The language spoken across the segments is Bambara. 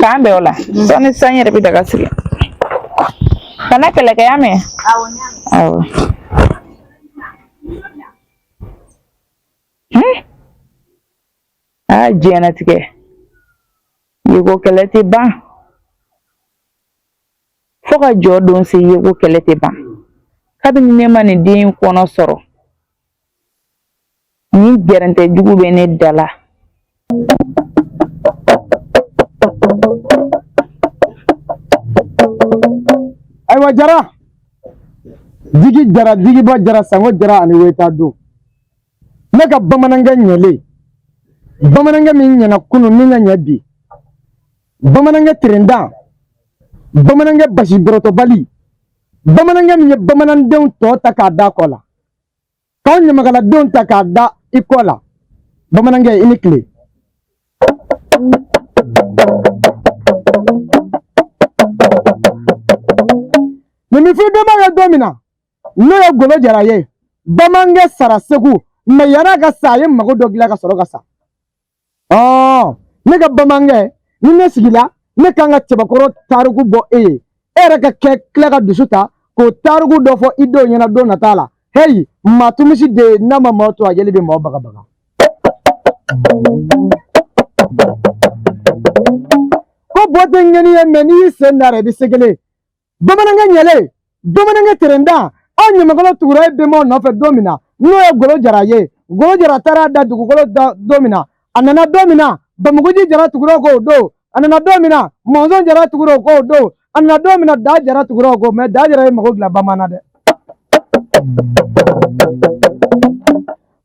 Kan be wala. So ni sanya de daga sigi. Kana kele ke yame. Awo. Jena tike. Yugo kele ti ba. Foka jodon si yugo kele ti ba. Kabi nema ni din kono soro. Ni gerante jugu be ne dala. Aywa jara. Digi jara digi ba jara sango jara ani weta do. Neka bamananga nyele. Bamananga min nyana kunu ninga nyabi. Bamananga trenda. Bamananga bashi broto bali. Bamananga min bamanan don to takada kola. Kan nyamagala don takada ikola. Bamananga inikle. Nimi fi bama domina. No ya golo jara ye. Bamananga sara segu. Me yana ga sa ye mago dogila ga soro ga sa. Oh, ne ga bamange ni ne sigila ne kanga tebakoro tarugu bo era ka ke klega dusuta ko tarugu do fo ido nyana do natala hey matumisi de nama moto ajeli be mo baga baga ko bote ngeni e meni sendare bi segele bamananga nyele bamananga terenda onye magalo tugura be mo no fe domina no e golo jara tara da dugu golo domina anana domina bamuguji jara tuguro go do anana domina monzon jara tuguro go do anana domina da jara tuguro go me da jara mago gla bamana de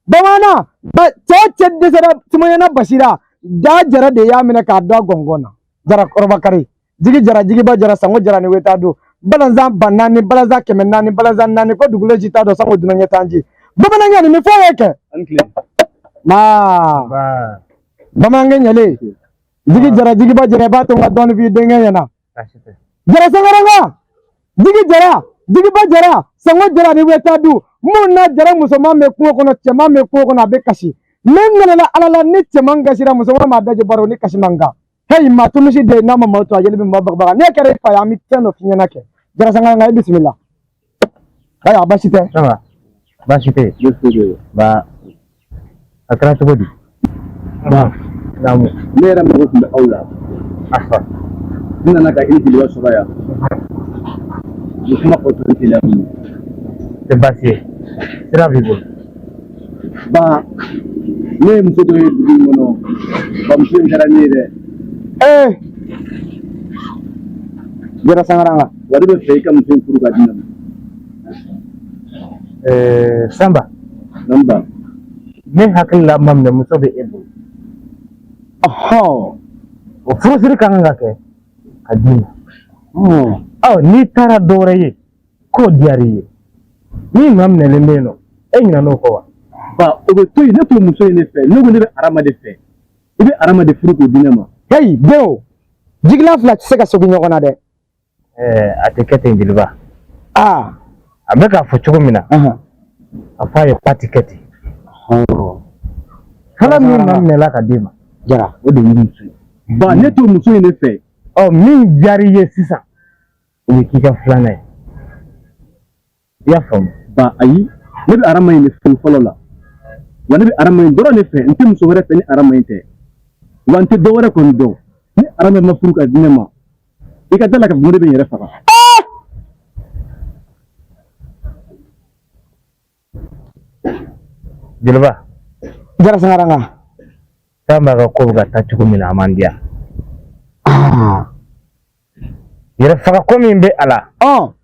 bamana ba cheche de sera tumayana bashira da jara de yamina ka do gongona jara korbakari jigi ba jara sango jara ni weta do balanza banani balanza kemenani balanza nani ko dugulo jita do sango dunanya tanji bamana ngani mi foyeke ma bamange nyale jigi ba jara ba to ngadon vi denga yana jara sangaranga jigi ba jara sango jara ni weta du munna jara musoma me ko kono chema me ko kono be kashi menna la alala ni chema ngashira musoma ma daje baro ni kashi manga hey ma tumushi de na mama to ajeli be mabagba ne kare fa ya mi teno finyana ke jara sangaranga bismillah kaya bashite sama bashite ba akra to bodi ba namu mera mo ko aula afa dina naka ini liwa sobaya kuma ko to tila mu te basie sira vivo ba ne mo to e mono ba mo sin garanire jara sangaranga wadu be fe kam sin furu ga dina samba namba ne hakilla mamne muso be ebo oh o furusiri kanga ke kadina ni tara dore ye ko diari ye ni mamne le meno enyina no ko wa ba o be toyi ne to muso ne fe ne go ne be arama de fe ibe arama de furu ko dinama hey beo jigla flat se ka sogi nyogona de atekete ndilba abeka fo chugumina afaye patiketi kala mi mamne la kadima jara o de muso ba ne to muso ne fe min jari ye sisa o ki ka flana ya fam ba ayi ne bi arama ne fe folo la wala bi arama ne doro ne fe nti muso wore fe ni arama inte wante do wore kon do ni arama ma furu ka dinema ikatala ka ngure be yere fa Jelba jara sangaranga tamba ga ko ga ta cuku mina amandia yere faka ko min be ala o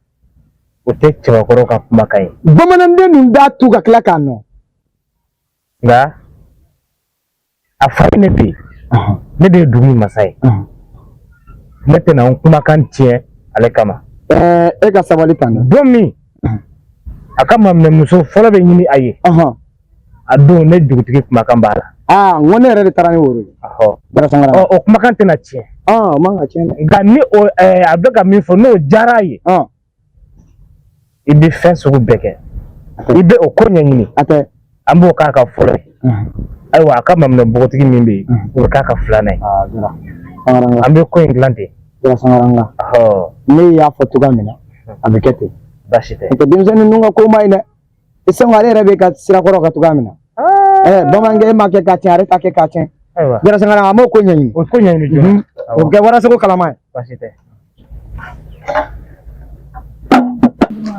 te cewa ko ka kuma kai bamanan de nun da tu ga klaka no nga afane pe ne de dumi masai mete na kuma kan tie ale kama e ga sabali tan domi akama memuso fola be nyini aye ado ne dugutigi kuma kan bala ngone re tarani woro bara sangara o kuma kan tena tie manga tie ga ni o abega mi fo no jaraye ibi fenso go beke ibe o konya nyini ate ambo kaka fola aywa akama mne bugutigi mimbe o kaka fulana sangaranga ambe ko inglante jara sangaranga ne ya foto gamina abekete bashite ite dimzeni nunga ko maine isangare rabe ka sira koro ka tugamina bamange make ka tiare take ka chen aywa jara sangaranga mo ko nyanyi jo o ke wara sako kalama bashite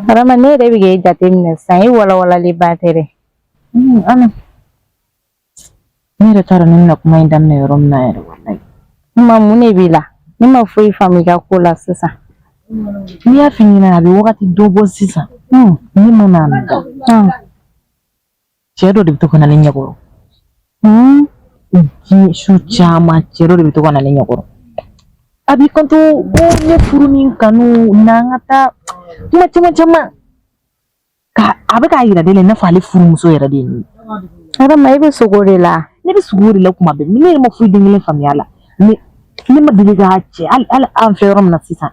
Rama ne rabi ge jatin sai wala le batere ana ne tara nan na kuma indan ne rom na yaro wallahi mamune bila ni ma foi famika kula sasa ni ya finina abi wakati dobo sisa ni mona nda chero de bitoko na lenya goro ji shu chama chero de bitoko na lenya goro abi kontu ne furunin kanu nangata cuma ka abe ka ira dele na fali furu muso yara de ni ara mai be sogore la ne be sogore la kuma be ni ne mo fu dingile famiala ni ma diga che al an ferom na sisa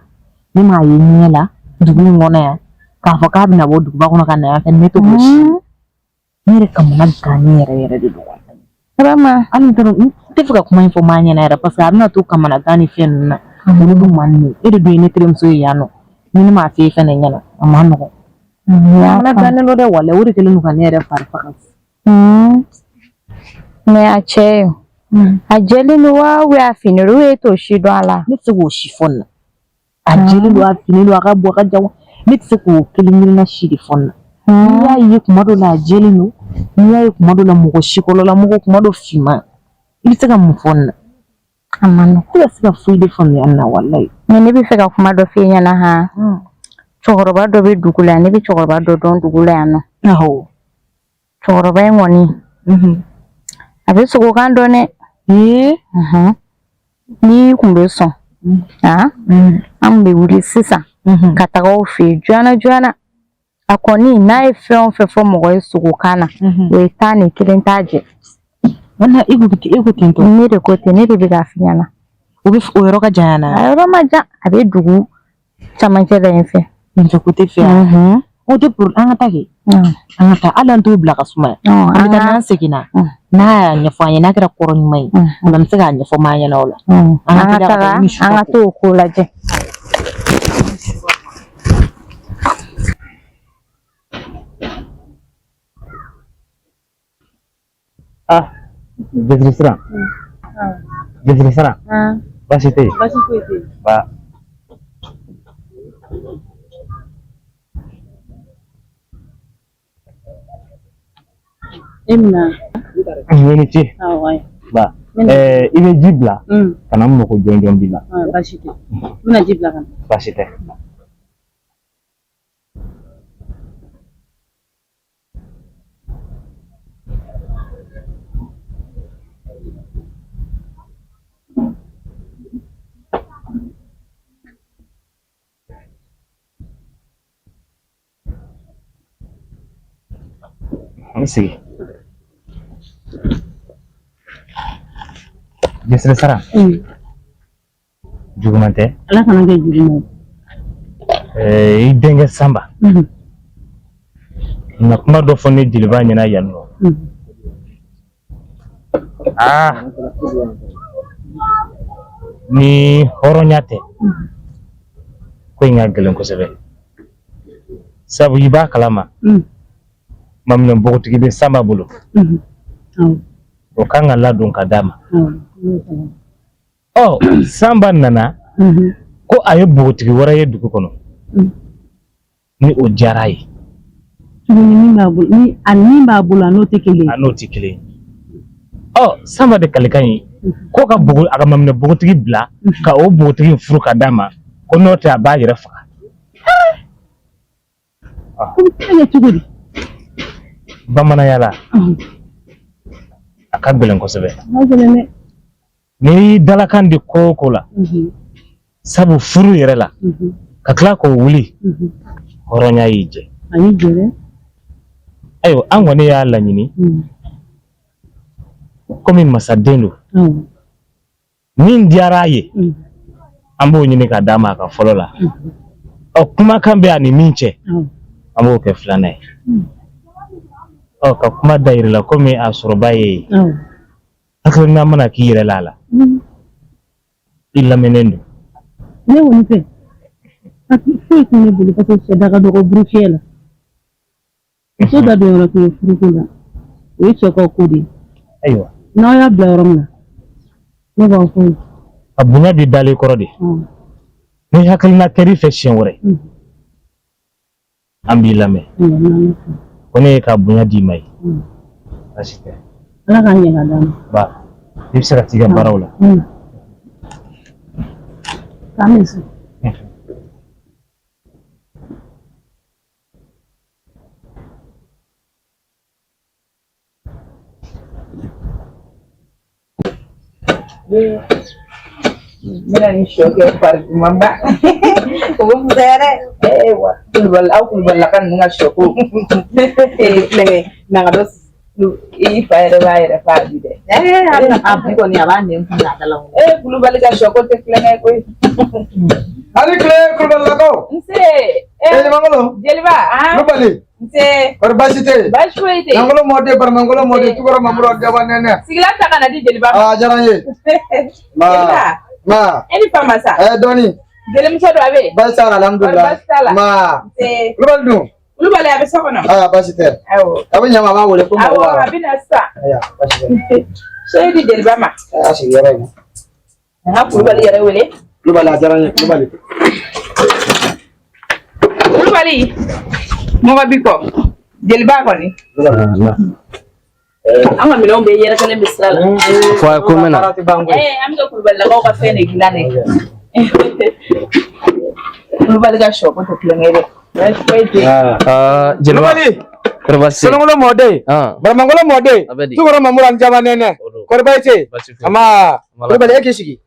ni ma yenyela dugu ngona ya ka fa ka bina bo dugu ba kono kana ya kan meto bushi ni re kam na gani yara de dugu rama an toro te fuka kuma info manya na yara pasa na to kama na gani fen na mudu manni ede do ni trem so yano ni ma fi fen nyana amma no ya na gani lo de wala wuri kele no kan yara farfa me a che ajeli no wa we afiniru e to shido ala ni tsugo shifon ajeli no afiniru aka bo ka jawo ni tsugo kilingiri na shidi fon ya yi kuma do la ajeli no ya yi kuma do la mugo shikolo la mugo kuma do fima ni tsaka mu fon amano ko sika fuide fon ya na wallahi ne bi feka kuma do finya na ha chogoroba do be dugula ne bi chogoroba do don dugula no aho chogoroba ngoni abi sugo kan do ne ni kumbe so am be wuri sisa kataga ofi jwana akoni na efo mo go sugo kana we tani kilintaje wana igu tinto ni de kote ni de biga finyana ubi oyoroka jana ayoro maja abi dugu chamanche da enfe nje kote fe o de pour angatake angata alantu blaka suma anga na sekina na nyafanya na kira koron mai ulam sega nyafo manya na ola anga to kula je Jezrisra bashite ba Emna unity ba ibe jibla kana mo ko jonjon bila bashite mina jibla kan bashite Isi Jesre sara jugumante ala kana ge jugumo idenge samba na kuma do fonni dilba nyina yanno ni horonyate ko ngagelen ko sebe sabu yiba kalama mamna bogotigi be samba bulu o kanga ladun kadama samba nana ko ayo bogotigi wara ye dugu kono ni o jarayi ni ani ba bulu anoti kele samba de kalikanyi ko ka bogo aga mamna bogotigi bla ka o bogotigi furu kadama ko note aba yere fa bamana yala akagelen ko sebe ni dalakan di ko la sabu furu yere la kakla ko wuli horonya yije ani jere ayo angwane ya la nyini komi masadendo min diaraye ambo nyini ka dama ka folola kuma kambe ani minche ambo ke flane ka kuma daire la komi asrobaye akle na mana ki yere lala illa menendo ne woni fe fi ko ne bulu parce que daga do brufier la so da do la ko frukula wi choko kudi aywa na ya blawram la ne ba ko abunya bi dale korode ni hakalna kari fashion wore ambi lame kone ka bunya di mai asite ala kan yega dam ba ibsara tiga barawla kamis Mira ni shoke par mamba ko mudere ewa kulbal au kulbal kan nga shoku lenge nga dos i fayre fa bide ala abdi ko ni abande nga dalaw kulbal ka shoko te lenge ko ali kle kulbal lako nse mangolo jeliba kulbali nse par basite bashwete mangolo mode tukoro mamro gabanene sigla takana di jeliba jaranye ma eni famasa doni jelim so do abe basala alhamdulillah ma kulbal du kulbal ya be sokono basite awo abu nyama ba wole ko ma awo abina sa ya basite shedi jeliba ma asi yare ha kulbal yare wele kulbal jaranye kulbali mo ba biko jeliba ko ni anga mi lombe yere kale bisala fa ko mena am do kulbal la ko ka fene gilane kulbal ga shop to klengere jelwa Korbasi. Solongolo mode. Baramangolo mode. Tukoro mamuran jamanene. Korbaite. Ama. Korbali ekeshigi.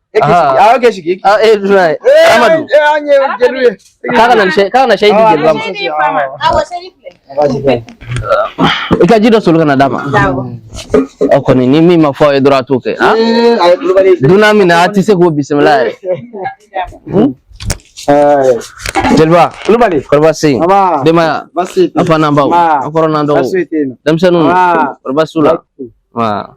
Ekeshigi. Right. Amadu. Anye Kaka na shahidi jelwa. Ikajido suluka na dama. Oko ni mimi mafao edora tuke. Duna mina atise ko bismillah. Jelba, Kulubali. Korbasi. Dema Basi. apa nambau? Akoro nando. Damsanu. Korbasula. Ma.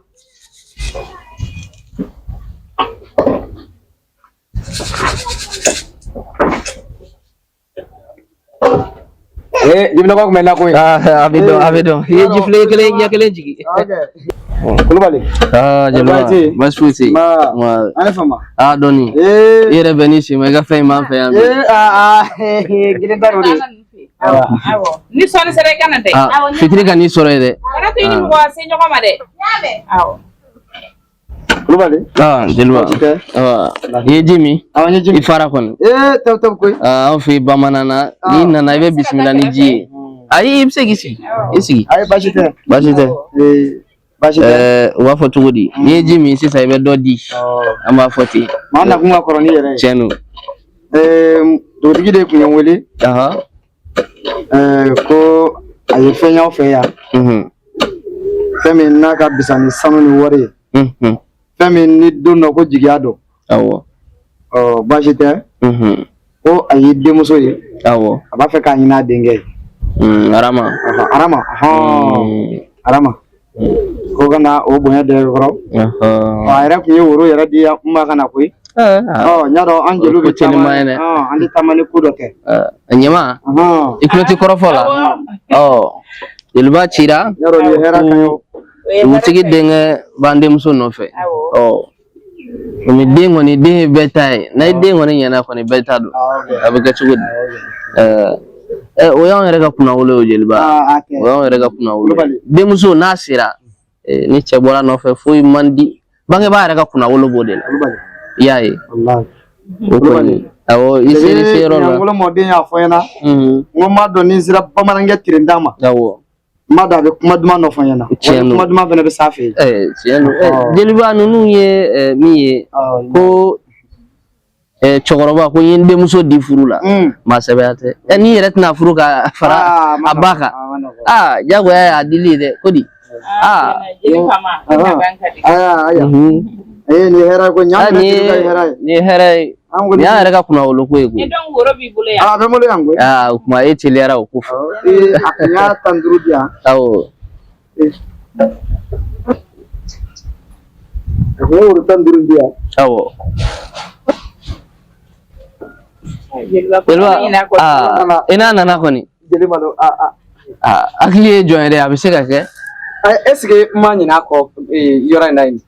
Jibna ko mena ko. Abido. Ye jifle kele jigi. Kulubali. Jelba. Basfusi. Ma. Anafama. Doni. Yere benisi mega fe man fe ambi. Gide darori. Awo. Ni soni sere kanate. Fitri kan ni sore de. Kana to ni mo se nyoko ma de. Yabe. Awo. Kulubali. Jelba. Ye jimi. Awanye jimi. Ifara kon. Tab koy. On fi bamanana ni nana ibe bismillah ni ji. Ayi ibse gisi. Isigi. Ay bashite. Bashite. Wa foto gudi. Ni jimi sisa ibe dodi. Ama foti. Mana kuma koroni yere. Chenu. Do digide ku nyawele. Ko ayi fenya ofeya. Femi naka bisani sanu ni wori. Femi ni dunno ko jigiado. Awo. Bashite. O ayi demuso ye. Awo. Aba fe ka hina denge. Arama. Arama. Ko gana o bonya de goro. Ayra ku yoro yara dia umma kana kuyi. Nyaro angelu be chama. Andi tamani kudoke. Nyama. Ikloti korofola. Jelba chira. Nyaro ye hera kayo. Utigi denge bande muso no fe. Ni dengo ni de betai. Na dengo ni yana ko ni betado. Abuka chugud. Oyan rega kuna wolo jelba. Oyan rega kuna wolo. De muso nasira. Ni chebola no fe fu mandi. Bange ba rega kuna wolo bodela. Yaye. Wallahi. Okoni. Awo isiri sero la. Ngolo mode ya foyena. Ngoma do ni zira pamanange tirindama. Awo. Mada be kuma duma no foyena. Kuma duma bene be safi. Chenu. Jelba nunu ye miye ko chokoroba ko yinde muso di furula. Masabate. Ni yere tna furuka fara abaka. Jago ya adili de kodi. Jelifama. Ni hera ko nyama ni hera. Ni hera. Ya rega kuna oloko ego. Ni don goro bi bule ya. Be mole yango. Kuma etilera okufu. Ya tandurudia. Awo. Ko tandurudia. Awo. ina nana kɔni jeliba lo hakili ye jɔn ye dɛ a bɛ se ka kɛ est-ce que ma ɲin'a kɔ yɔrɔ in na yen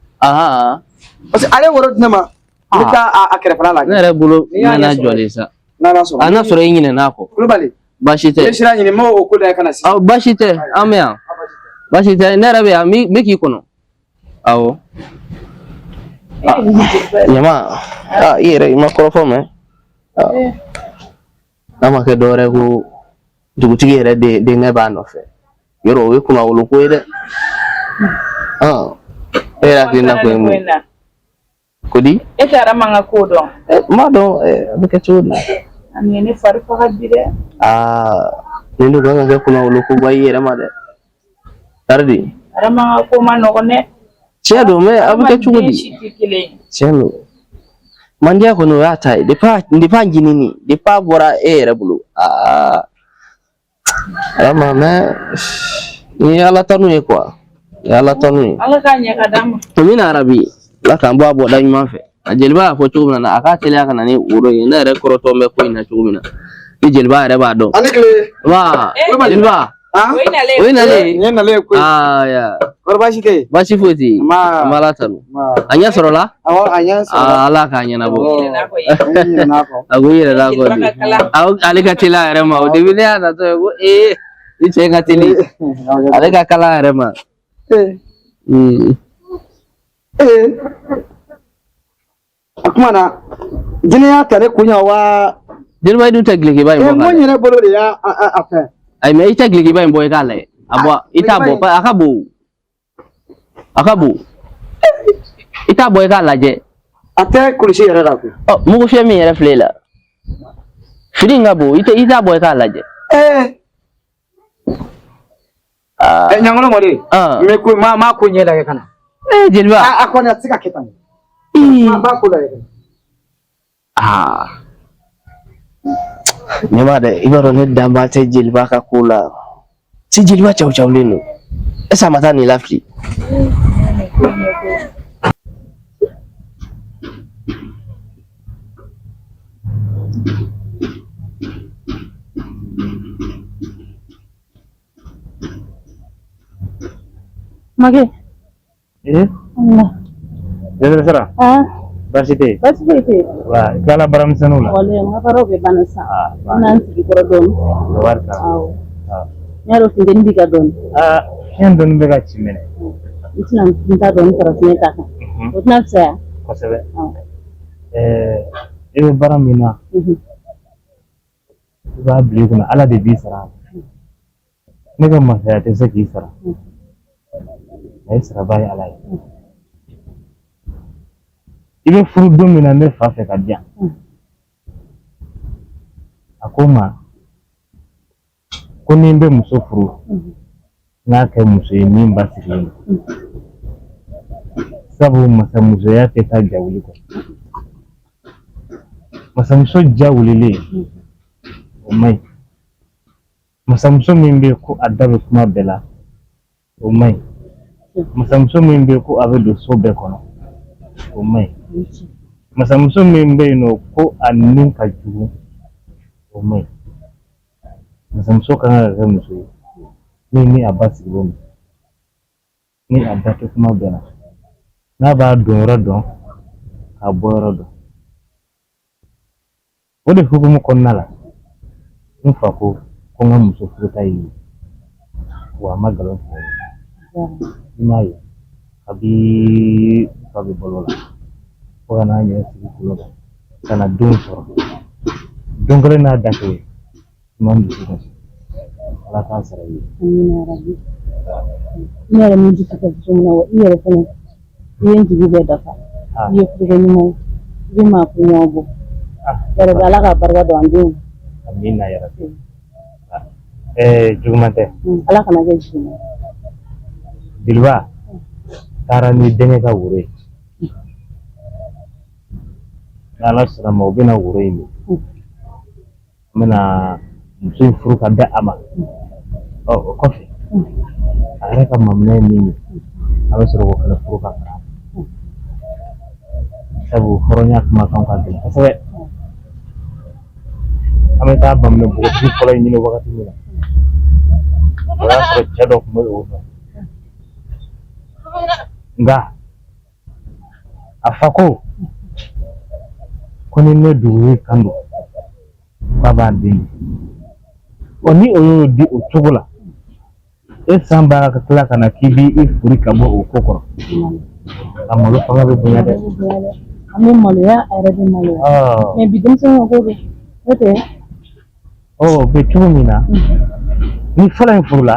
parce que ale woro di ne ma n bɛ taa a kɛrɛfɛla la ne yɛrɛ bolo nana jɔlen sa n'a sɔrɔ n'a sɔrɔ i ɲinɛn'a kɔ Kulubali baasi tɛ ne sira ɲini m'o ko da kana si baasi tɛ an bɛ yan baasi tɛ ne yɛrɛ bɛ yan n bɛ k'i kɔnɔ awɔ ɲama i yɛrɛ i ma kɔrɔfɔ mɛ n'a ma kɛ dɔwɛrɛ ko dugutigi yɛrɛ denkɛ b'a nɔfɛ yɔrɔ o ye kunnawolo ko ye dɛ e yɛrɛ hakilina ko ye mun ye ko di e taara man ka ko dɔn n b'a dɔn a bɛ kɛ cogo di ani ne fari faga bi dɛ nin de kan ka kɛ kunnawolo ko ba i yɛrɛ ma dɛ taridi ara man ka ko ma nɔgɔn dɛ tiɲɛ don mɛ a bɛ kɛ cogo di tiɲɛ don mandiya kɔni o y'a ta ye depuis a ɲinini depuis a bɔra e yɛrɛ bolo Alama mɛ ni ala tanu ye quoi ni ala tanu ye ala k'a ɲɛ ka d'an ma min arabi ala k'an bɔ a bɔda ɲuman fɛ a jeliba y'a fɔ cogo min na a k'a teliya ka na ni woro ye ne yɛrɛ kɔrɔtɔn bɛ ko in na cogo min na ni jeliba yɛrɛ b'a dɔn wa jeliba o ye nalen ne nalen koyi ya kɔrɔ baasi tɛ yen baasi foyi tɛ yen an bɛ ala tanu a ɲɛ sɔrɔla awɔ a ɲɛ sɔrɔla ala k'a ɲɛnabɔ a ko i yɛrɛ kɔ di ale ka teli a yɛrɛ ma o debi ne y'a natɔ ye ko ni cɛ ka teli ale ka kala a yɛrɛ ma o tuma na jinɛ y'a ta ne kun yan wa jeliba i dun tɛ gilikiba in bɔ n yɛrɛ bolo de y'a fɛn ayi mɛ i tɛ gilikiba in bɔ i k'a lajɛ a bɔ i t'a bɔ a ka bon a ka bon i t'a bɔ i k'a lajɛ a tɛ kulusi yɛrɛ la koyi mugu fiyɛ min yɛrɛ filɛ i la fini in ka bon i t'a bɔ i k'a lajɛ ɲangolo mɔdi mɛ ko maa ko ɲɛ lajɛ ka na jeliba a kɔni a tɛ se ka kɛ tan maa ko lajɛ ne b'a dɛ i b'a dɔn ne danba tɛ jeliba ka ko la si jeliba cawucawulen don est-ce que a ma taa nin lafili Mage. Allah. Jadi sera. Basi teh. Wah, kalau barang sana lah. Boleh, mengapa roh bebanasa? Nanti kita don. Luar kan. Nyaro sendiri juga don. Yang don bega cimene. Itu nanti kita don terus mereka. Utna saya. Kosebe. Ini barang mina. Iba beli kuna ala de bisara. Ne ga masaya te saki sara. Ai sara bai ala. Ibe furu don mina ne fa fɛ ka diyan. A ko ma ko ni bɛ muso furu n'a kɛ muso ye min ba sigilen don. Sabu masamusoya tɛ taa jawuli kɔ. Masamuso jawulilen o man ɲi. Masamuso min bɛ ko a da bɛ kuma bɛɛ la o man ɲi. Masamuso min bɛ ko a bɛ don so bɛɛ kɔnɔ o man ɲi. Masamuso min bɛ yen nɔ ko a nin ka jugu o man ɲi. Masamuso kan ka kɛ muso ye min ni a ba sigilen don ni a da tɛ kuma bɛɛ la n'a b'a don yɔrɔ dɔn k'a bɔ yɔrɔ dɔn. O de hukumu kɔnɔna la n fa ko n ka muso furuta ye wa a ma nkalon tigɛ i m'a ye kabi fa bɛ balo la fo ka n'a ɲɛ sigi kulo kan ka na don sɔrɔ don kelen n'a danke i ma dusu kasi ala k'an sara i ye. Ne yɛrɛ min dusu kasi cogo min na wa i yɛrɛ fana i ye n jigi bɛɛ dafa i ye furukɛ ɲuman i bɛ maa ko ɲɔgɔn bɔ yɛrɛ ala ka barika don an denw. Amina ya rabbi. Juguman tɛ. Ala kana kɛ juguman. Jeliba taara ni denkɛ ka woro ye. Ala sɔnna ma u bɛna woro in min. N bɛna muso in furu ka bɛn a ma. O kɔfɛ a yɛrɛ ka maminɛ ye min ye a bɛ sɔrɔ k'o fana furu ka fara. Sabu hɔrɔnya kumakan ka gɛlɛn kosɛbɛ. an bɛ taa baminɛ bɔgɔtigi fɔlɔ in ɲini wagati min na o y'a sɔrɔ cɛ dɔ tun bɛ o fɛ nka a fa ko ni ne dugu kan don k'a b'a den ni o y'o di o cogo la e san b'a ka tila ka na k'i b'i furi ka bɔ o ko kɔrɔ a malo fanga bɛ bonya dɛ an bɛ maloya a yɛrɛ bɛ maloya mais bi denmisɛnw ka ko bɛ n'o tɛ o bɛ cogo min na ni fɔlɔ in furula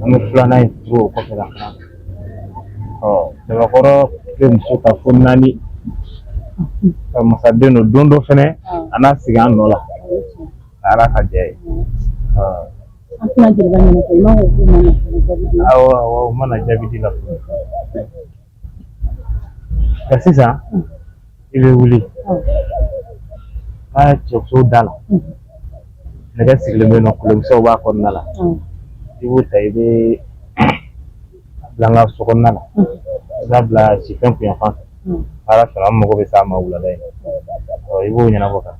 an bɛ filanan in furu o kɔfɛ la Dabakɔrɔ bɛ muso ka fo 4 ka masaden don dɔ fɛnɛ a n'a sigi an nɔ la Ala ka jɛ ye an tɛna Jeliba ɲɛnafɔ i ma ko k'u mana jaabi di awɔ mana jaabi di la nka sisan i bɛ wuli k'a cɛso da la nɛgɛ sigilen bɛ yen nɔ kolonkisɛw b'a kɔnɔna la i b'o ta i bɛ bila n ka so kɔnɔna la i b'a bila sifɛn kunyanfan fɛ Ala sɔnna an mago bɛ s'a ma wulada in i b'o ɲɛnabɔ kan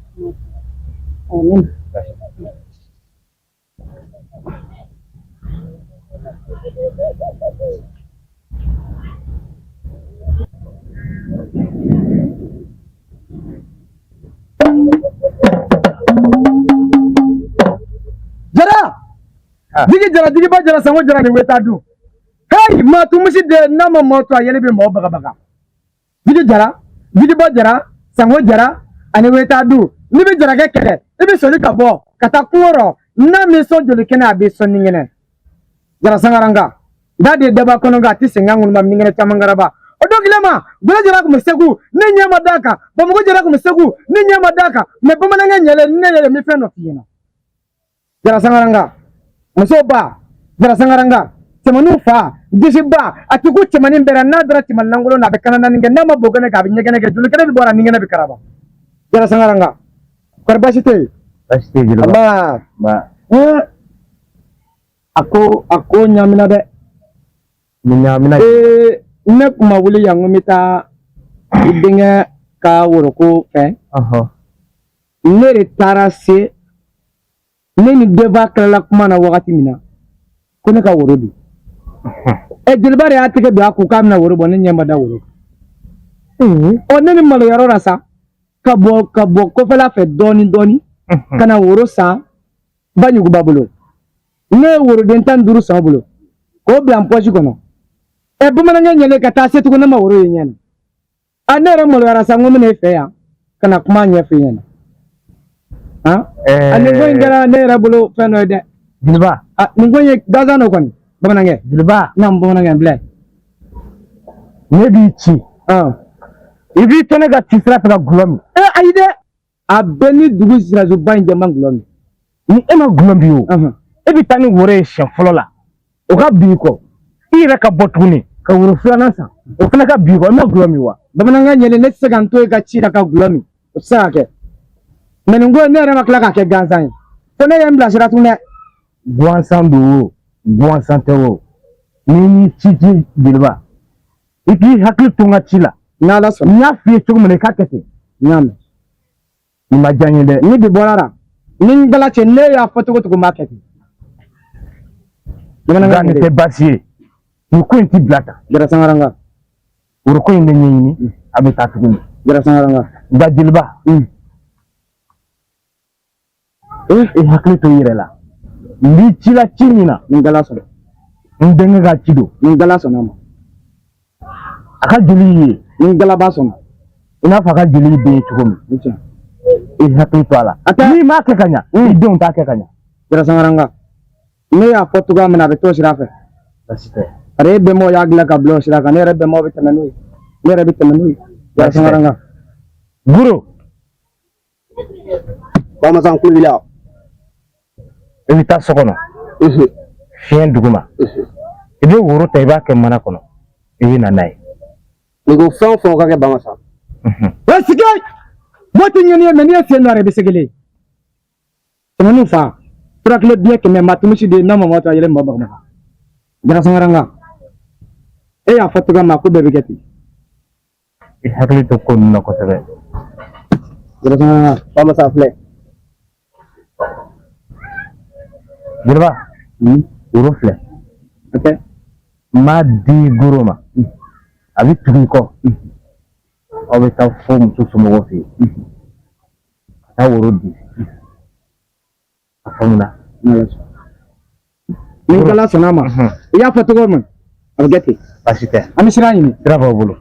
Jara digi jara digi ba jara sango jara ni weta du hey ma tu musi de na ma mo to ayele be mo baga baga digi ba jara sango jara ani weta du ni be jara ke kele ibi soli ka bo kata kuoro na mi so joli kene abi so ningene jara sangaranga da de daba kono ga ti senga ngun mam ningene tamangaraba odo gilema gole jara ko mesegu ni nyama daka ba mo jara ko mesegu ni nyama daka me bama nga nyele ni nyele mi feno fiyena jara sangaranga muso ba jara sangaranga temanu fa disi ba atiku temani mbera na dara timan nangulo na bekana na ninge nama bogane ka binyegene ke julu kene bi bora ningene bi karaba jara sangaranga karbashite jilba ba ako nyamina de nyamina ne kuma wuli yango mita idinga ka woroko fe ne re tarase ne ni deba kala kuma na wakati mina ko ne ka woro bi jilba re atike bi aku kam na woro bo ne nyamba da woro o ne ni malo yaro rasa ka bo ko fela fe doni kana woro sa banyugo babulo ne woro den tan duru sa bulo ko blan pochi kono bumana nyele kata setu ko na ma woro yenya anere malo yaro sa ngomu ne fe ya kana kuma nya fe yenya ani ngo ingara ne rabulo fe no de jilba ni ngo ye gaza no kon bumana nge jilba nam bumana nge ble ne bi ci ibi tone ga tisra ta gulomi ayide abeni dugu sira zo ban jama gulomi ni ma gulomi o ebi tani wore shen folo la o ka bi ko ire ka botuni ka woro fulana sa o fana ka bi ko ma gulomi wa bumana nga nyele ne se kan to ka ci ka gulomi o sa ke menungo ne ra makla ka ke ganzan to ne yem bla sira tunne guansan do guansan tewo ni ci jilba iki hakli tunga cila na la so nya fi chugum ne ka kete nyame ni ma janye de ni di borara ni ngala che ne ya foto ko market bumana nga ne te basie ni ko inti blata jara sangaranga woro ko inde nyini abi tatugum jara sangaranga da jilba hakli to yirela ndi cila cinina ngala so ndenga ga cido ngala so nama aka joli ngala ba so ina fa ka joli be tugum hakli to ala ni ma ke kanya idon ta ke kanya jara sangaranga ne ya foto ga mena be to sirafe basite are be mo ya gla ka blo siraka ne re be mo be temenu ne re be temenu jara sangaranga guru ba ma san kulila ibi ta sokono fiyen duguma ibi woro ta iba ke mana kono ibi na nai ni go fon ka ke ba ma sa wasike moti nyoni me ni ese no are be segele temenu fa trakle bien ke me matumushi de na mama to yele mbaba ma jara sangaranga ya fatuga ma ko be begeti hakli to ko no ko sebe jara sangaranga ba ma sa fle Jeliba woro filɛ m'a di goro ma a bɛ tugu i kɔ aw bɛ taa fɔ muso somɔgɔw fɛ yen ka taa woro di a faamuna ni kala sɔnna ma i y'a fɔ cogo min a bɛ kɛ ten baasi tɛ an bɛ sira ɲini sira b'aw bolo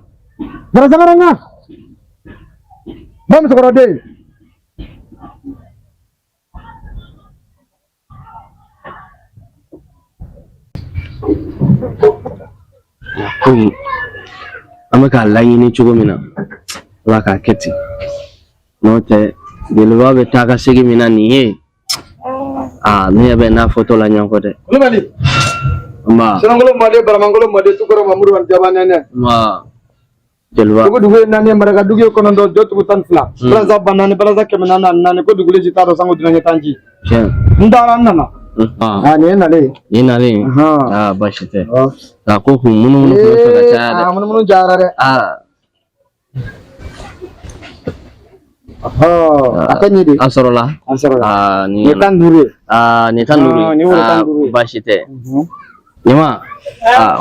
Jarasangaranga ba musokɔrɔden koyi an bɛ k'a laɲini cogo min na ala k'a kɛ ten n'o tɛ jeliba bɛ taa ka segin min na nin ye ne ɲɛ bɛ n'a fɔtɔ la ɲɔgɔn kɔ dɛ kulubali nba sinangolo mɔden baramangolo mɔden tukɔrɔ mamuru wa jaba nɛnɛ nba jeliba dugu dugu ye naani maraka dugu ye kɔnɔntɔn jɔ tugu 12 balaza ba naani balaza kɛmɛ naani ko dugu ji t'a dɔn sango dunan ye tanji tiɲɛ n taara n nana nin ye nalen i nalen baasi tɛ a ko kun munumunu kun bɛ fɛ ka caya dɛ munumunu cayara dɛ a ka ɲi de a sɔrɔla nin ye 15 ye nin 15 baasi tɛ ɲama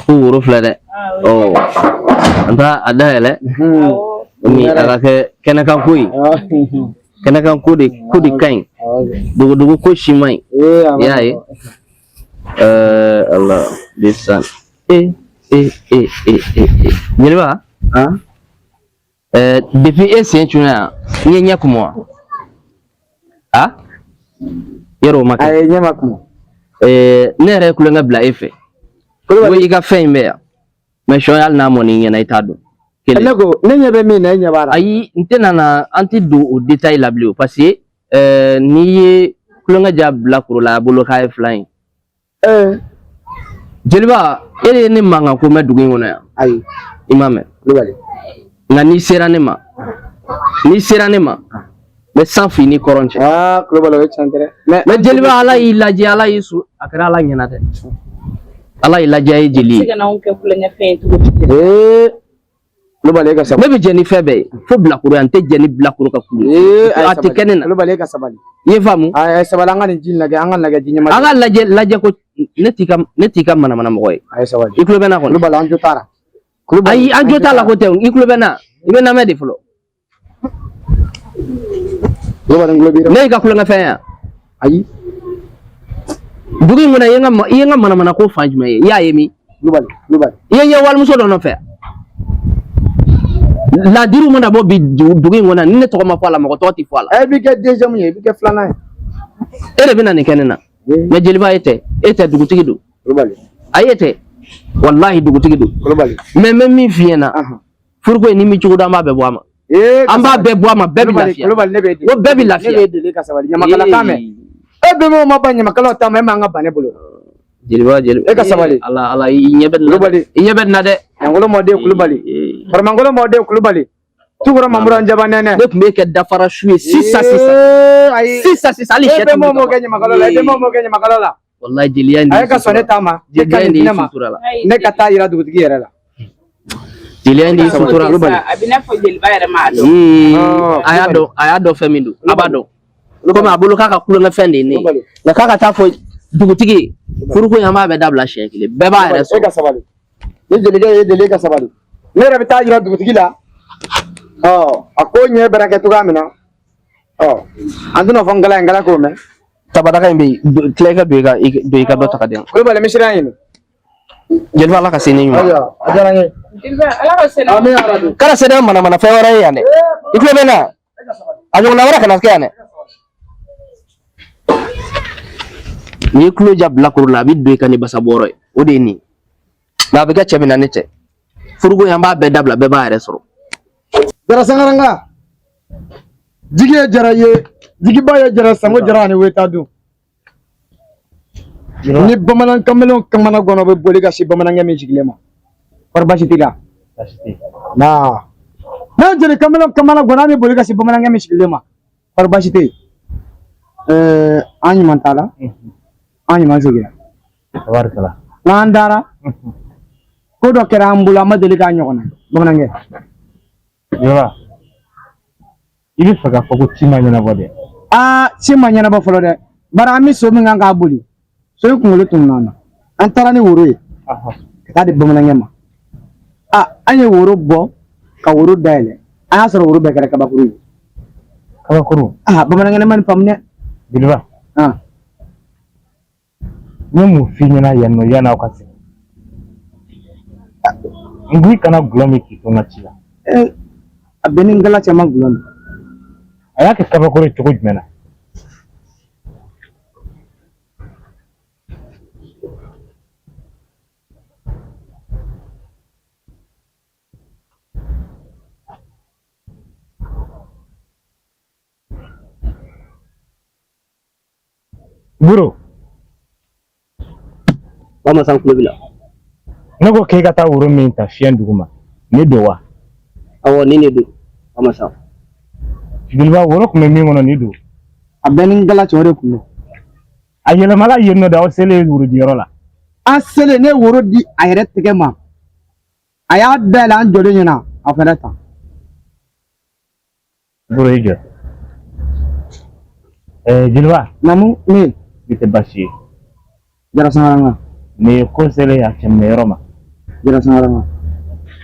ko woro filɛ dɛ an t'a a dayɛlɛ ni a ka kɛ kɛnɛkan ko ye kɛnɛkan ko de ka ɲi dogodogo ko si man ɲi i y'a ye ala bisan jeliba depuis e sen tunna yan n ye ɲɛ kumu wa yɔrɔ o ma kɛ a ye ɲɛ ma kumu ne yɛrɛ ye kulonkɛ bila e fɛ ko i ka fɛn in bɛ yan mɛ sɔ hali n'a mɔn'i ɲɛna i t'a dɔn ne ko ne ɲɛ bɛ min na e ɲɛ b'a la ayi n tɛna na an tɛ don o détail la bilen parce que n'i ye kulonkɛ ja bilakoro la a bolo k'a ye filan ye jeliba e de ye ne mankan ko mɛn dugu in kɔnɔ yan ayi i m'a mɛn nka n'i sera ne ma n bɛ san fin ni kɔrɔn cɛ kulubali o ye tiɲɛ tɛ dɛ mɛ jeliba ala y'i lajɛ ala y'i su a kɛra ala ɲɛna dɛ ala y'i lajɛ a ye jeli ye kulubali e ka sabali ne bɛ jɛ ni fɛn bɛɛ ye fo bilakoro yan n tɛ jɛ ni bilakoro ka kulu a tɛ kɛ ne na kulubali e ka sabali i ye faamu a ye sabali an ka nin ji lajɛ an ka lajɛ ji ɲɛma an ka lajɛ ko ne t'i ka manamana mɔgɔ ye a ye sabali i tulo bɛ na kɔni kulubali an jo t'a la ayi an jo t'a la ko tɛ i tulo bɛ na i bɛ namɛ de fɔlɔ ne y'i ka kulonkɛfɛn yan ayi dugu in kɔnɔ i ye n ka manamana ko fan jumɛn ye i y'a ye min kulubali i ye n ye walimuso dɔ nɔfɛ ladiriw mana bɔ bi dugu in kɔnɔ ni ne tɔgɔ ma fɔ a la mɔgɔ tɔgɔ tɛ fɔ a la e b'i kɛ deuxième ye i b'i kɛ filanan ye e de bɛ na nin kɛ ne na mɛ jeliba e tɛ dugutigi don ayi e tɛ walahi dugutigi don mɛ n bɛ min f'i ɲɛna furuko in ni min cogo dɔn an b'a bɛɛ bɔ a ma an b'a bɛɛ bɔ a ma bɛɛ bɛ lafiya ko bɛɛ bɛ lafiya ne bɛ deli ka sabali ɲamakala kan mɛn e bɛ min ma ba ɲamakalaw ta ma e m'an ka ban ne bolo jeliba e ka sabali ala i ɲɛ bɛ nin na dɛ ɲangolo mɔden kulubali faramangolo mɔden kulubali tukura mamuru an jaba nɛnɛ ne tun bɛ kɛ dafara su ye sisan hali sɛ tun bɛ kɛ ɲamakala la e bɛ mɔmɔ kɛ ɲamakala la wallahi jeliya in a ye ka sɔn ne ta ma e ka nin di ne ma ne ka taa yira dugutigi yɛrɛ la jeliya in de sutura a bɛ n'a fɔ jeliba yɛrɛ m'a dɔn a y'a dɔn fɛn min don a b'a dɔn komi a bolo k'a ka kulonkɛfɛn de ye ne ye nka k'a ka taa fɔ dugutigi ye furuko in an b'a bɛɛ dabila siɲɛ kelen bɛɛ b'a yɛrɛ sɔrɔ e ka sabali ni jelikɛ ye deli ka sabali ne yɛrɛ bɛ taa yira dugutigi la a ko ɲɛ bɛna kɛ cogoya min na an tɛna fɔ n kala in kala k'o mɛn tabadaga in bɛ yen tila i ka don i ka dɔ ta ka di yan kulubali misiri ɲini jeliba ala ka se ne ɲuman a diyara n ye kana se ne manamana fɛn wɛrɛ ye yan dɛ i tulo bɛ na a ɲɔgɔnna wɛrɛ kana kɛ yan dɛ n'i ye tulo ja bilakoro la a bɛ don i ka ni basa bɔrɔ ye o de ye nin nka a bɛ kɛ cɛ min na ne tɛ furuko in an b'a bɛɛ dabila bɛɛ b'a yɛrɛ sɔrɔ Jarasangaranga jigi ye jara ye jigiba ye jara sango jara ani weta dun ni bamanan kamalen kamana gɔnɔ bɛ boli ka se bamanankɛ min sigilen ma kɔri basi t'i la n'a jeli kamalen kamana gɔnɔ an bɛ boli ka se bamanankɛ min sigilen ma kɔri basi tɛ yen an ɲuman t'a la an ɲuman sogila n'an dara ko dɔ kɛra an bolo an ma deli k'a ɲɔgɔn na bamanankɛ Jeliba i bɛ fɛ k'a fɔ ko ci ma ɲɛnabɔ dɛ ci ma ɲɛnabɔ fɔlɔ dɛ bari an bɛ so min kan k'a boli so ye kunkolo tununna an taara ni woro ye ka taa di bamanankɛ ma an ye woro bɔ ka woro dayɛlɛ an y'a sɔrɔ woro bɛɛ kɛra kabakuru ye kabakuru bamanankɛ ne ma nin faamu dɛ Jeliba ne mun f'i ɲɛna yan nɔ yan'aw ka se n ko i kana gulɔ min k'i to n ka ci la a bɛ ni n gala caman gulɔ min a y'a kɛ kabakuru ye cogo jumɛn na Buro Bamasa kulo bila ne ko k'e ka taa woro min ta fiɲɛ dugu ma ne don wa awɔ ni ne don Bamasa Jeliba woro tun bɛ min kɔnɔ ni don a bɛ ni n gala cɛ o de kun don a yɛlɛmala yen nɔ de aw selen woro diyɔrɔ la an selen ne woro di a yɛrɛ tɛgɛ ma a y'a dayɛlɛ an jɔlen ɲɛna a fɛnɛ ta Buro i jɔ Jeliba namu ne i tɛ baasi ye Jara Sangaranga nin ye ko selen a cɛminɛ yɔrɔ ma Jara Sangaranga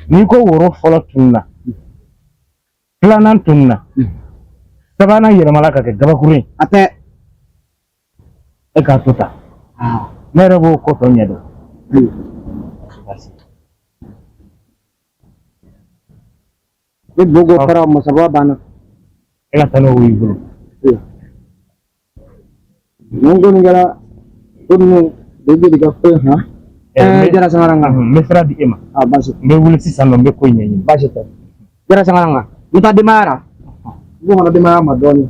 n'i ko woro fɔlɔ tununna filanan tununna sabanan yɛlɛmala ka kɛ gabakuru ye a tɛ e k'a to ta ne yɛrɛ b'o ko tɔ ɲɛdɔn ne bogo fara masaba banna e ka taa n'o y'i bolo mun ko nin kɛra ko ninnu bɛ jeli ka fɛn Jara Sangaranga n bɛ sira di e ma basi n bɛ wuli sisan nɔ n bɛ ko in ɲɛɲini basi tɛ Jara Sangaranga n ta denbaya la n ko fana denbaya ma dɔɔnin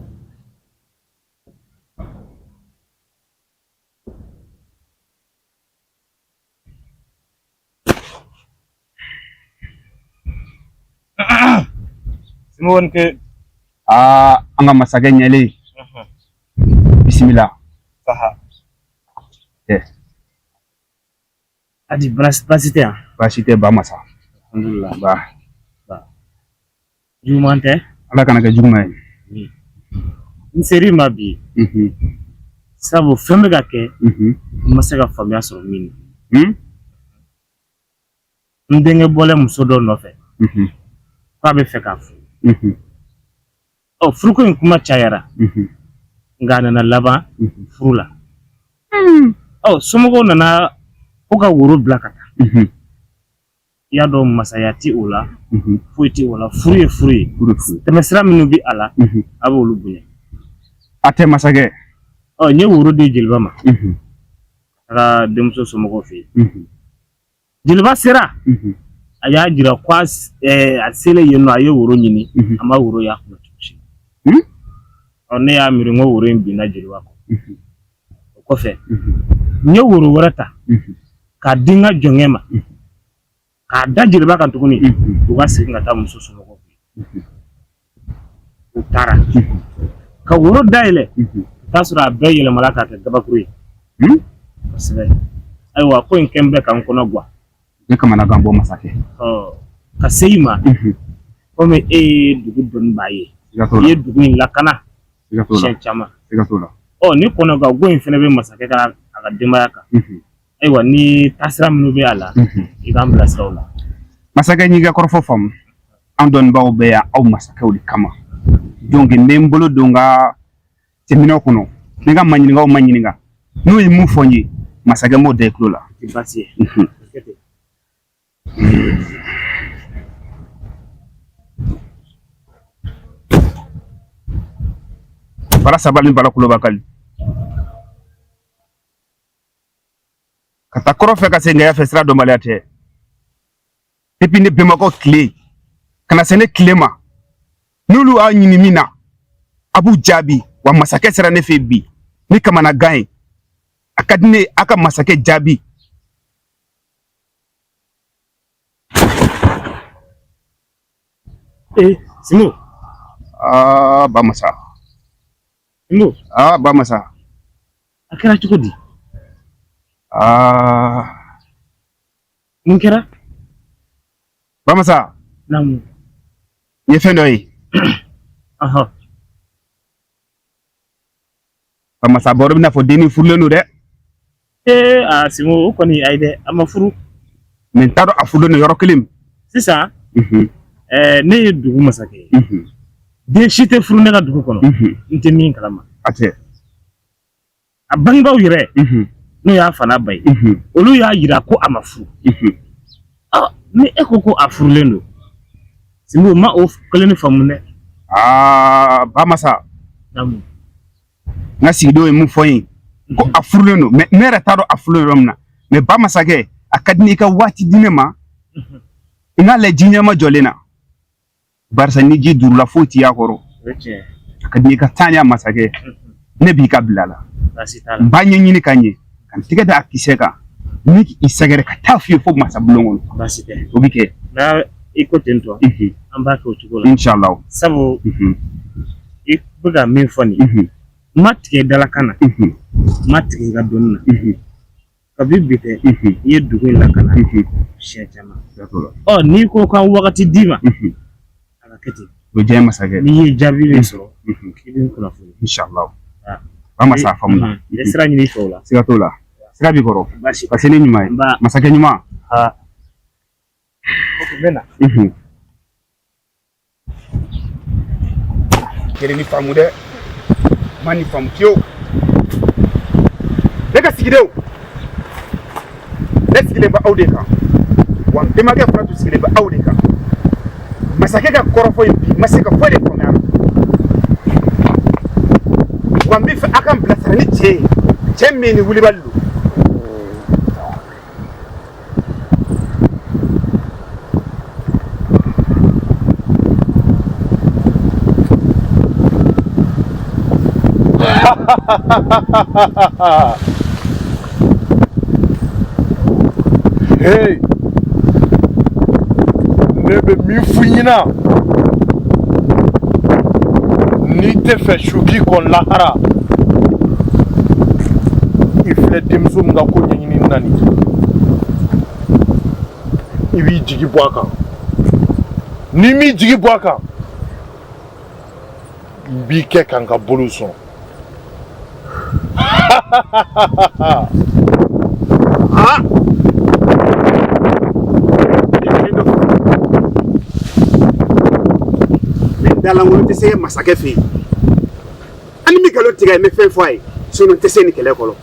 Simon ke an ka masakɛ ɲɛlen bisimila saha adi basi tɛ yan baasi tɛ ba masa alhamdulillah ba juguman tɛ ala kana kɛ juguman ye n seri ma bi sabu fɛn bɛ ka kɛ n ma se ka faamuya sɔrɔ min na n denkɛ bɔlen muso dɔ nɔfɛ k'a bɛ fɛ k'a furu furuko in kuma cayara nka a nana laban furu la somɔgɔw nana ko ka woro bila ka taa i y'a dɔn masaya ti o la foyi ti o la furu ye furu ye tɛmɛsira minnu bɛ a la a b'olu bonya a tɛ masakɛ n ye woro di Jeliba ma a ka denmuso somɔgɔw fɛ yen Jeliba sera a y'a jira ko a selen yen nɔ a ye woro ɲini a ma woro y'a kunna cogo si ne y'a miiri n ko woro in binna Jeliba kɔ o kɔfɛ n ye woro wɛrɛ ta k'a di n ka jɔnkɛ ma k'a da Jeliba kan tuguni u ka segin ka taa muso somɔgɔw fɛ yen u taara ka woro dayɛlɛ k'a sɔrɔ a bɛɛ yɛlɛmala k'a kɛ gabakuru ye kosɛbɛ ayiwa ko in kɛn bɛ k'an kɔnɔ guwa ne kamanagan bɔ masakɛ ka se i ma komi e ye dugu dɔnnibaa ye i ye dugu in lakana siɲɛ caman ni kɔnɔgan go in fɛnɛ bɛ masakɛ ka a ka denbaya kan ayiwa ni taasira minnu bɛ a la i k'an bilasira o la masakɛ ɲ'i ka kɔrɔfɔ faamu an dɔnnibaaw bɛ yan aw masakɛw de kama donc n bɛ n bolo don n ka cɛminɛw kɔnɔ ne ka maɲininkaw ma ɲininka n'u ye mun fɔ n ye masakɛ m'o da i tulo la ti baasi ye bala sabali bala kulobakali ka taa kɔrɔ fɛ ka se ngaya fɛ sira dɔnbaliya tɛ depuis ne bɛnbakaw tile kana se ne tile ma n'olu y'a ɲini min na a b'u jaabi wa masakɛ sera ne fɛ bi ne kamanagan ye a ka di ne a ka masakɛ jaabi Simo ba masa Simo ba masa a kɛra cogo di mun kɛra ba masa naamu n ye fɛn dɔ ye ba masa baro bɛna fɔ denni furulen don dɛ Simo o kɔni ayi dɛ a ma furu mais n t'a dɔn a furulen don yɔrɔ kelen sisan ne ye dugu masakɛ ye den si tɛ furu ne ka dugu kɔnɔ n tɛ min kalama a tɛ a bangebaaw yɛrɛ n'o y'a fa n'a ba ye olu y'a yira ko a ma furu ni e ko ko a furulen don Simo ma o kelen ni faamu dɛ ba masa n ka sigidenw ye mun fɔ n ye ko a furulen don mais ne yɛrɛ t'a dɔn a furulen yɔrɔ min na mais ba masakɛ a ka di n ye i ka waati di ne ma n k'a lajɛ ji ɲɛma jɔlen na barisa ni ji durula foyi t'i y'a kɔrɔ a ka di n ye i ka taa ɲɛ masakɛ ne b'i ka bila la n b'a ɲɛɲini ka ɲɛ ka n tɛgɛ da a kisɛ kan ni i sɛgɛrɛ ka taa f'i ye fo masabulon kɔnɔ o bɛ kɛ i ko ten tɔ an b'a kɛ o cogo la inshallah sabu i bɛ ka min fɔ nin ma tigɛ dalakan na ma tigɛ i ka dɔnni na kabi bi tɛ i ye dugu in lakana siɲɛ caman n'i ko k'an wagati d'i ma a ka kɛ ten o diya masakɛ n'i ye jaabi min sɔrɔ i bɛ n kunnafoni inshallah ba masa faamu i bɛ sira ɲini i fɛ o la siga t'o la sira b'i kɔrɔ parce que ne ɲuman ye masakɛ ɲuman bɛ na kelen ni faamu dɛ ma ni faamu fiyewu ne ka sigidenw ne sigilen bɛ aw de kan wa n bɛnbakɛ fana tun sigilen bɛ aw de kan masakɛ ka kɔrɔfɔ in bi ma se ka foyi de faamuya wa n bɛ fɛ aw ka n bilasira ni cɛ ye cɛ min ni wulibali don Hey, ne bɛ min f'u ɲɛna n'i tɛ fɛ su k'i kɔn lahara i filɛ denmuso min ka ko ɲɛɲini na nin i b'i jigi bɔ a kan n'i m'i jigi bɔ a kan n b'i kɛ ka n ka bolo sɔn dalankolon tɛ se masakɛ fɛ yen an ni min kɛlɛ tigɛ n bɛ fɛn fɔ a ye sinon n tɛ se nin kɛlɛ kɔnɔ